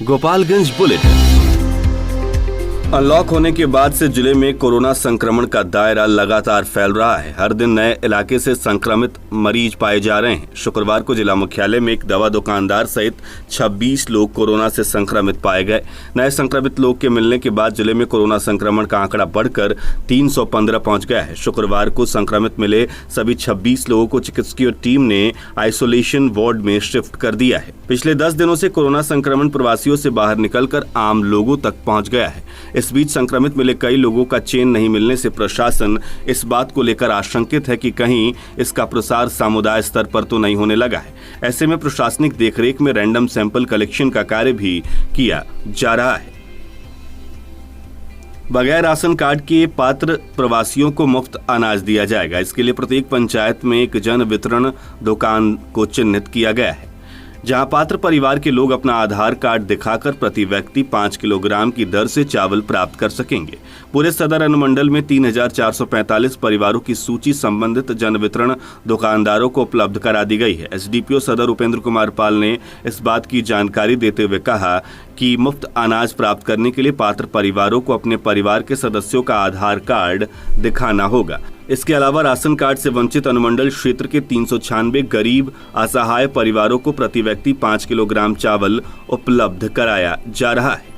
Gopalganj bulletin. Unlock होने के बाद से जिले में कोरोना संक्रमण का दायरा लगातार फैल रहा है। हर दिन नए इलाके से संक्रमित मरीज पाए जा रहे हैं। शुक्रवार को जिला मुख्यालय में एक दवा दुकानदार सहित 26 लोग कोरोना से संक्रमित पाए गए। नए संक्रमित लोग के मिलने के बाद जिले में कोरोना संक्रमण का आंकड़ा बढ़कर 315 पहुंच गया है। शुक्रवार को संक्रमित मिले सभी 26 लोगों को चिकित्सकीय टीम ने आइसोलेशन वार्ड में शिफ्ट कर दिया है। पिछले 10 दिनों से कोरोना संक्रमण प्रवासियों से बाहर निकलकर आम लोगों तक पहुंच गया है। इस बीच संक्रमित मिले कई लोगों का चेन नहीं मिलने से प्रशासन इस बात को लेकर आशंकित है कि कहीं इसका प्रसार समुदाय स्तर पर तो नहीं होने लगा है। ऐसे में प्रशासनिक देखरेख में रैंडम सैंपल कलेक्शन का कार्य भी किया जा रहा है। बगैर राशन कार्ड के पात्र प्रवासियों को मुफ्त अनाज दिया जाएगा। इसके लिए प्रत्येक पंचायत में एक जन वितरण दुकान को चिन्हित किया गया है, जहां पात्र परिवार के लोग अपना आधार कार्ड दिखाकर प्रति व्यक्ति 5 किलोग्राम की दर से चावल प्राप्त कर सकेंगे। पूरे सदर अनुमंडल में 3445 परिवारों की सूची संबंधित जन वितरण दुकानदारों को उपलब्ध करा दी गई है। एसडीपीओ सदर उपेंद्र कुमार पाल ने इस बात की जानकारी देते हुए कहा कि मुफ्त अनाज प्राप्त करने के लिए पात्र परिवारों को अपने परिवार के सदस्यों का आधार कार्ड दिखाना होगा। इसके अलावा राशन कार्ड से वंचित अनुमंडल क्षेत्र के 396 गरीब असहाय परिवारों को प्रति व्यक्ति 5 किलोग्राम चावल उपलब्ध कराया जा रहा है।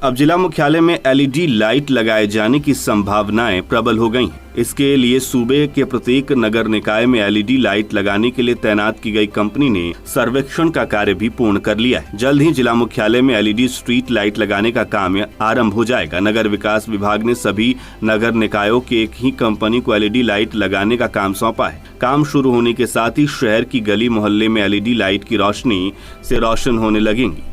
अब जिला मुख्यालय में एलईडी लाइट लगाए जाने की संभावनाएं प्रबल हो गई हैं। इसके लिए सूबे के प्रत्येक नगर निकाय में एलईडी लाइट लगाने के लिए तैनात की गई कंपनी ने सर्वेक्षण का कार्य भी पूर्ण कर लिया है। जल्द ही जिला मुख्यालय में एलईडी स्ट्रीट लाइट लगाने का काम आरंभ हो जाएगा। नगर विकास विभाग ने सभी नगर निकायों के एक ही कंपनी को एलईडी लाइट लगाने का काम सौंपा है। काम शुरू होने के साथ ही शहर की गली मोहल्ले में एलईडी लाइट की रोशनी से रोशन होने लगेंगी।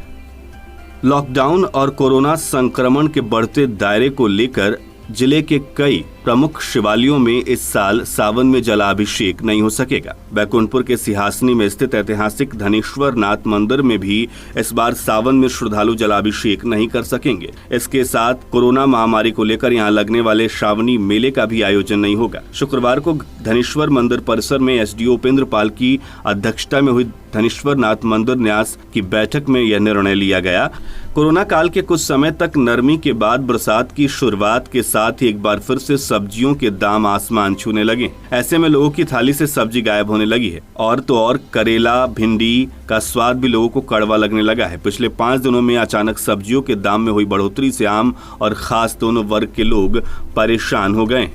लॉकडाउन और कोरोना संक्रमण के बढ़ते दायरे को लेकर जिले के कई प्रमुख शिवालयों में इस साल सावन में जलाभिषेक नहीं हो सकेगा। बैकुंठपुर के सिंहासनी में स्थित ऐतिहासिक धनेश्वर नाथ मंदिर में भी इस बार सावन में श्रद्धालु जलाभिषेक नहीं कर सकेंगे। इसके साथ कोरोना महामारी को लेकर यहां लगने वाले श्रावणी मेले का भी आयोजन नहीं होगा। शुक्रवार को धनेश्वर मंदिर परिसर में एसडीओ उपेंद्र पाल की अध्यक्षता में हुई धनेश्वर नाथ मंदिर न्यास की बैठक में यह निर्णय लिया गया। कोरोना काल के कुछ समय तक नरमी के बाद बरसात की शुरुआत के साथ ही एक बार फिर से सब्जियों के दाम आसमान छूने लगे। ऐसे में लोगों की थाली से सब्जी गायब होने लगी है। और तो और करेला भिंडी का स्वाद भी लोगों को कड़वा लगने लगा है। पिछले 5 दिनों में अचानक सब्जियों के दाम में हुई बढ़ोतरी से आम और खास दोनों वर्ग के लोग परेशान हो गए।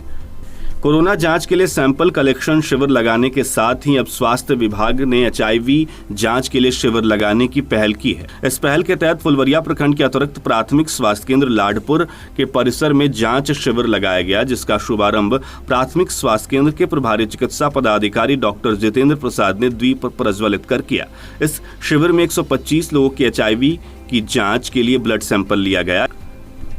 कोरोना जांच के लिए सैंपल कलेक्शन शिविर लगाने के साथ ही अब स्वास्थ्य विभाग ने एचआईवी जांच के लिए शिविर लगाने की पहल की है। इस पहल के तहत फुलवरिया प्रखंड के अतिरिक्त प्राथमिक स्वास्थ्य केंद्र लाडपुर के परिसर में जांच शिविर लगाया गया, जिसका शुभारंभ प्राथमिक स्वास्थ्य केंद्र के प्रभारी चिकित्सा पदाधिकारी डॉक्टर जितेंद्र प्रसाद ने द्वीप प्रज्वलित कर किया। इस शिविर में 125 लोगों की एचआईवी की जाँच के लिए ब्लड सैंपल लिया गया।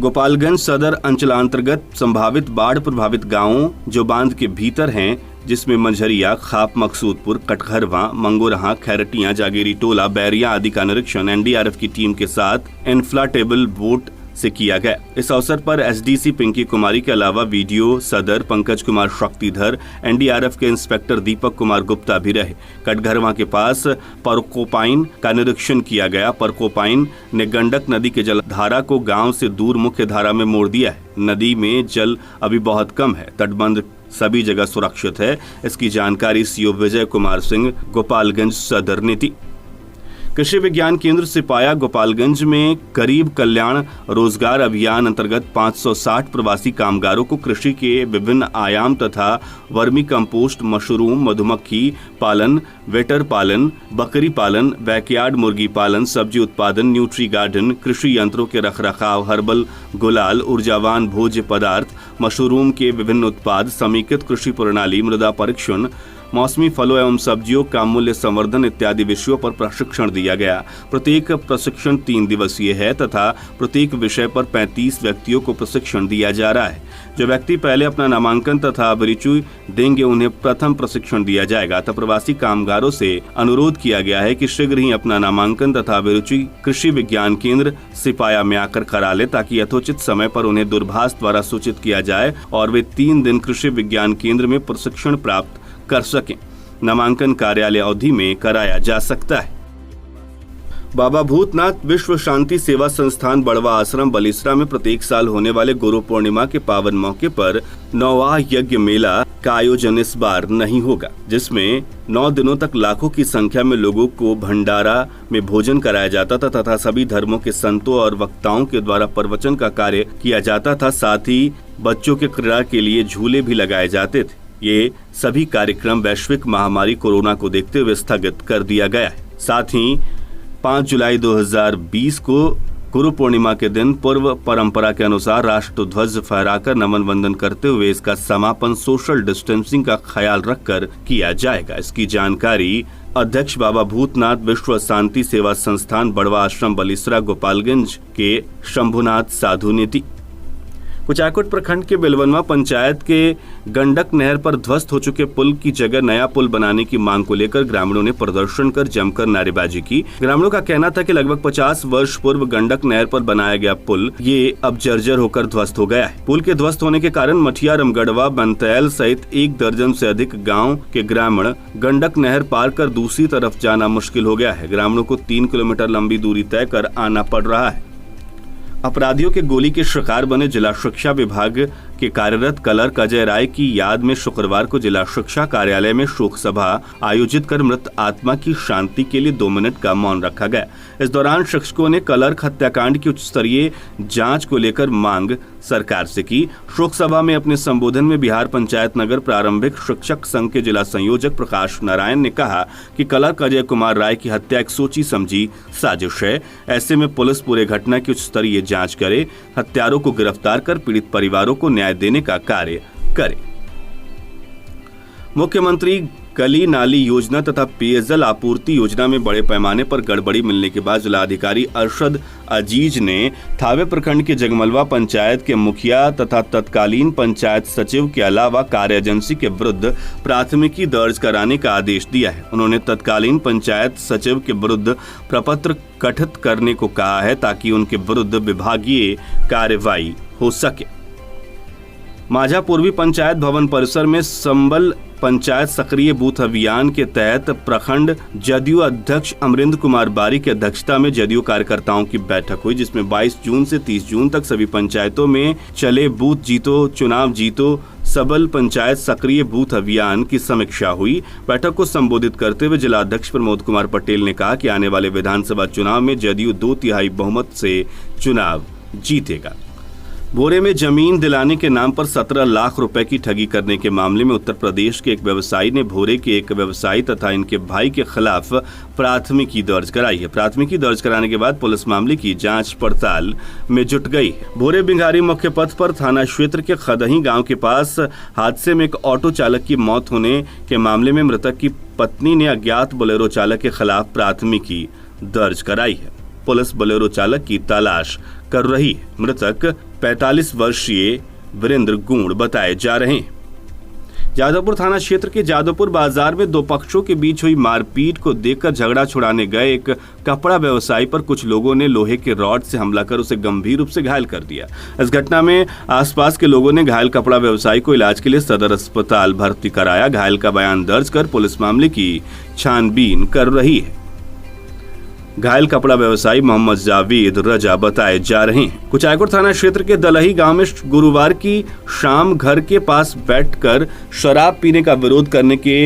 गोपालगंज सदर अंचलांतर्गत संभावित बाढ़ प्रभावित गांवों जो बांध के भीतर हैं, जिसमें मंझरिया, खाप, मकसूदपुर, कटघरवा, मंगोरहा, खैरटिया, जागीरी टोला, बैरिया आदि का निरीक्षण एनडीआरएफ की टीम के साथ इन्फ्लाटेबल बोट से किया गया। इस अवसर पर एसडीसी पिंकी कुमारी के अलावा वीडियो सदर पंकज कुमार शक्तिधर, एनडीआरएफ के इंस्पेक्टर दीपक कुमार गुप्ता भी रहे। कटघरवा के पास परकोपाइन का निरीक्षण किया गया। परकोपाइन ने गंडक नदी के जलधारा को गांव से दूर मुख्य धारा में मोड़ दिया है। नदी में जल अभी बहुत कम है। तटबंध सभी जगह सुरक्षित है। इसकी जानकारी सीओ विजय कुमार सिंह गोपालगंज सदर ने दी। कृषि विज्ञान केंद्र सिपाया गोपालगंज में गरीब कल्याण रोजगार अभियान अंतर्गत 560 प्रवासी कामगारों को कृषि के विभिन्न आयाम तथा वर्मी कंपोस्ट, मशरूम, मधुमक्खी पालन, वेटर पालन, बकरी पालन, बैकयार्ड मुर्गी पालन, सब्जी उत्पादन, न्यूट्री गार्डन, कृषि यंत्रों के रखरखाव, हर्बल गुलाल, ऊर्जावान भोज्य पदार्थ, मशरूम के विभिन्न उत्पाद, समेकित कृषि प्रणाली, मृदा परीक्षण, मौसमी फलों एवं सब्जियों का मूल्य संवर्धन इत्यादि विषयों पर प्रशिक्षण दिया गया। प्रत्येक प्रशिक्षण 3 दिवसीय है तथा प्रत्येक विषय पर 35 व्यक्तियों को प्रशिक्षण दिया जा रहा है। जो व्यक्ति पहले अपना नामांकन तथा अभिरुचि देंगे उन्हें प्रथम प्रशिक्षण दिया जाएगा। तथा प्रवासी कामगारों से अनुरोध किया गया है कि शीघ्र ही अपना नामांकन तथा अभिरुचि कृषि विज्ञान केंद्र सिपाया में आकर करा ले, ताकि यथोचित समय पर उन्हें दूरभाष द्वारा सूचित किया जाए और वे 3 दिन कृषि विज्ञान केंद्र में प्रशिक्षण प्राप्त कर सकें। नामांकन कार्यालय अवधि में कराया जा सकता है। बाबा भूतनाथ विश्व शांति सेवा संस्थान बड़वा आश्रम बलिसरा में प्रत्येक साल होने वाले गुरु पूर्णिमा के पावन मौके पर नौवाह यज्ञ मेला का आयोजन इस बार नहीं होगा, जिसमें 9 दिनों तक लाखों की संख्या में लोगों को भंडारा में भोजन कराया जाता था तथा सभी धर्मों के संतों और वक्ताओं के द्वारा प्रवचन का कार्य किया जाता था। साथ ही बच्चों के क्रीड़ा के लिए झूले भी लगाए जाते थे। ये सभी कार्यक्रम वैश्विक महामारी कोरोना को देखते हुए स्थगित कर दिया गया है। साथ ही 5 जुलाई 2020 को गुरु पूर्णिमा के दिन पूर्व परंपरा के अनुसार राष्ट्र ध्वज फहराकर नमन वंदन करते हुए इसका समापन सोशल डिस्टेंसिंग का ख्याल रखकर किया जाएगा। इसकी जानकारी अध्यक्ष बाबा भूतनाथ विश्व शांति सेवा संस्थान बड़वा आश्रम बलिसरा गोपालगंज के शंभुनाथ साधु ने दी। कुचायकोट प्रखंड के बिलवनवा पंचायत के गंडक नहर पर ध्वस्त हो चुके पुल की जगह नया पुल बनाने की मांग को लेकर ग्रामीणों ने प्रदर्शन कर जमकर नारेबाजी की। ग्रामीणों का कहना था कि लगभग 50 वर्ष पूर्व गंडक नहर पर बनाया गया पुल ये अब जर्जर होकर ध्वस्त हो गया है। पुल के ध्वस्त होने के कारण मठिया, रमगढ़वा, बनतैल सहित 1 दर्जन से अधिक गाँव के ग्रामीण गंडक नहर पार कर दूसरी तरफ जाना मुश्किल हो गया है। ग्रामीणों को 3 किलोमीटर लंबी दूरी तय कर आना पड़ रहा है। अपराधियों के गोली के शिकार बने जिला शिक्षा विभाग के कार्यरत क्लर्क अजय राय की याद में शुक्रवार को जिला शिक्षा कार्यालय में शोक सभा आयोजित कर मृत आत्मा की शांति के लिए 2 मिनट का मौन रखा गया। इस दौरान शिक्षकों ने क्लर्क हत्याकांड की उच्च स्तरीय जांच को लेकर मांग सरकार से की। शोक सभा में अपने संबोधन में बिहार पंचायत नगर प्रारंभिक शिक्षक संघ के जिला संयोजक प्रकाश नारायण ने कहा कि क्लर्क अजय कुमार राय की हत्या एक सोची समझी साजिश है। ऐसे में पुलिस पूरे घटना की उच्च स्तरीय जांच करे, हत्यारों को गिरफ्तार कर पीड़ित परिवारों को न्याय देने का कार्य करे। मुख्यमंत्री गली नाली योजना तथा पेयजल आपूर्ति योजना में बड़े पैमाने पर गड़बड़ी मिलने के बाद जिलाधिकारी अरशद अजीज ने थावे प्रखंड के जगमलवा पंचायत के मुखिया तथा तत्कालीन पंचायत सचिव के अलावा कार्य एजेंसी के विरुद्ध प्राथमिकी दर्ज कराने का आदेश दिया है। उन्होंने तत्कालीन पंचायत सचिव के विरुद्ध प्रपत्र गठित करने को कहा है ताकि उनके विरुद्ध विभागीय कार्रवाई हो सके। माझा पूर्वी पंचायत भवन परिसर में संबल पंचायत सक्रिय बूथ अभियान के तहत प्रखंड जदयू अध्यक्ष अमरिंद कुमार बारी की अध्यक्षता में जदयू कार्यकर्ताओं की बैठक हुई, जिसमें 22 जून से 30 जून तक सभी पंचायतों में चले बूथ जीतो चुनाव जीतो सबल पंचायत सक्रिय बूथ अभियान की समीक्षा हुई। बैठक को संबोधित करते हुए जिला अध्यक्ष प्रमोद कुमार पटेल ने कहा कि आने वाले विधानसभा चुनाव में जदयू 2/3 बहुमत से चुनाव जीतेगा। भोरे में जमीन दिलाने के नाम पर 17 लाख रुपए की ठगी करने के मामले में उत्तर प्रदेश के एक व्यवसायी ने भोरे के एक व्यवसायी तथा इनके भाई के खिलाफ प्राथमिकी दर्ज कराई है। प्राथमिकी दर्ज कराने के बाद पुलिस मामले की जांच पड़ताल में जुट गई। भोरे बिंगारी मुख्य पथ पर थाना क्षेत्र के खदही गांव के पास हादसे में एक ऑटो चालक की मौत होने के मामले में मृतक की पत्नी ने अज्ञात बोलेरो चालक के खिलाफ प्राथमिकी दर्ज कराई है। पुलिस बोलेरो चालक की तलाश कर रही है। मृतक 45 वर्षीय वीरेंद्र गुण बताए जा रहे हैं। जादवपुर थाना क्षेत्र के जादवपुर बाजार में 2 पक्षों के बीच हुई मारपीट को देखकर झगड़ा छुड़ाने गए एक कपड़ा व्यवसायी पर कुछ लोगों ने लोहे के रॉड से हमला कर उसे गंभीर रूप से घायल कर दिया। इस घटना में आसपास के लोगों ने घायल कपड़ा व्यवसायी को इलाज के लिए सदर अस्पताल भर्ती कराया। घायल का बयान दर्ज कर पुलिस मामले की छानबीन कर रही है। घायल कपड़ा व्यवसायी मोहम्मद जावेद रजा बताए जा रहे हैं। कुचायकोट थाना क्षेत्र के दलही गांव में गुरुवार की शाम घर के पास बैठकर शराब पीने का विरोध करने के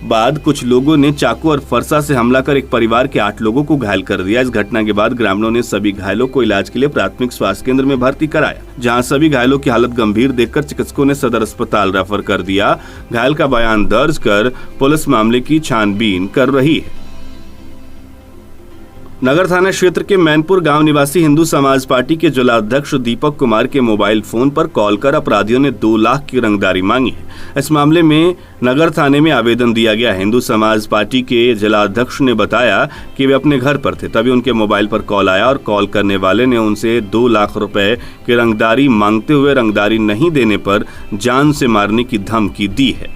बाद कुछ लोगों ने चाकू और फरसा से हमला कर एक परिवार के 8 लोगों को घायल कर दिया। इस घटना के बाद ग्रामीणों ने सभी घायलों को इलाज के लिए प्राथमिक स्वास्थ्य केंद्र में भर्ती कराया, जहां सभी घायलों की हालत गंभीर देखकर चिकित्सकों ने सदर अस्पताल रेफर कर दिया। घायल का बयान दर्ज कर पुलिस मामले की छानबीन कर रही है। नगर थाना क्षेत्र के मैनपुर गांव निवासी हिंदू समाज पार्टी के जिलाध्यक्ष दीपक कुमार के मोबाइल फोन पर कॉल कर अपराधियों ने 2 लाख की रंगदारी मांगी है। इस मामले में नगर थाने में आवेदन दिया गया। हिंदू समाज पार्टी के जिलाध्यक्ष ने बताया कि वे अपने घर पर थे, तभी उनके मोबाइल पर कॉल आया और कॉल करने वाले ने उनसे 2 लाख रुपए की रंगदारी मांगते हुए रंगदारी नहीं देने पर जान से मारने की धमकी दी है।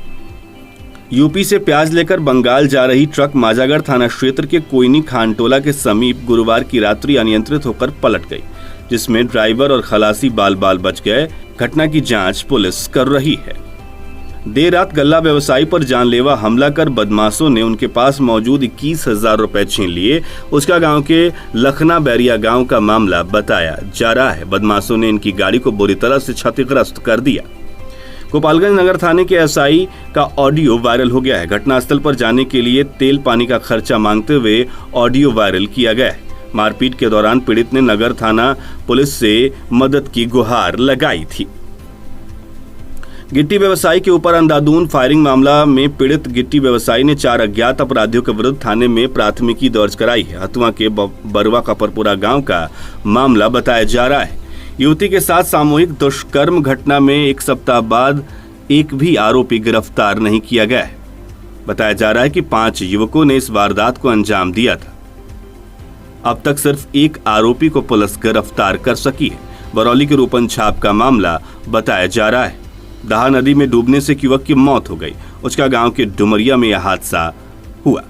यूपी से प्याज लेकर बंगाल जा रही ट्रक माजागढ़ थाना क्षेत्र के कोयनी खानटोला के समीप गुरुवार की रात्रि अनियंत्रित होकर पलट गई, जिसमें ड्राइवर और खलासी बाल बाल बच गए। घटना की जांच पुलिस कर रही है। देर रात गल्ला व्यवसायी पर जानलेवा हमला कर बदमाशों ने उनके पास मौजूद 21,000 रुपए छीन लिए। उसका गांव के लखना बैरिया गांव का मामला बताया जा रहा है। बदमाशों ने इनकी गाड़ी को बुरी तरह से क्षतिग्रस्त कर दिया। गोपालगंज नगर थाने के एसआई का ऑडियो वायरल हो गया है। घटनास्थल पर जाने के लिए तेल पानी का खर्चा मांगते हुए ऑडियो वायरल किया गया है। मारपीट के दौरान पीड़ित ने नगर थाना पुलिस से मदद की गुहार लगाई थी। गिट्टी व्यवसायी के ऊपर अंधाधुंध फायरिंग मामला में पीड़ित गिट्टी व्यवसायी ने 4 अज्ञात अपराधियों के विरुद्ध थाने में प्राथमिकी दर्ज कराई है। हथुआ के बरुआ कपरपुरा गांव का मामला बताया जा रहा है। युवती के साथ सामूहिक दुष्कर्म घटना में 1 सप्ताह बाद एक भी आरोपी गिरफ्तार नहीं किया गया है। बताया जा रहा है कि 5 युवकों ने इस वारदात को अंजाम दिया था। अब तक सिर्फ 1 आरोपी को पुलिस गिरफ्तार कर सकी है। बरौली के रूपन छाप का मामला बताया जा रहा है। दहा नदी में डूबने से एक युवक की मौत हो गई। उसका गांव के डुमरिया में यह हादसा हुआ।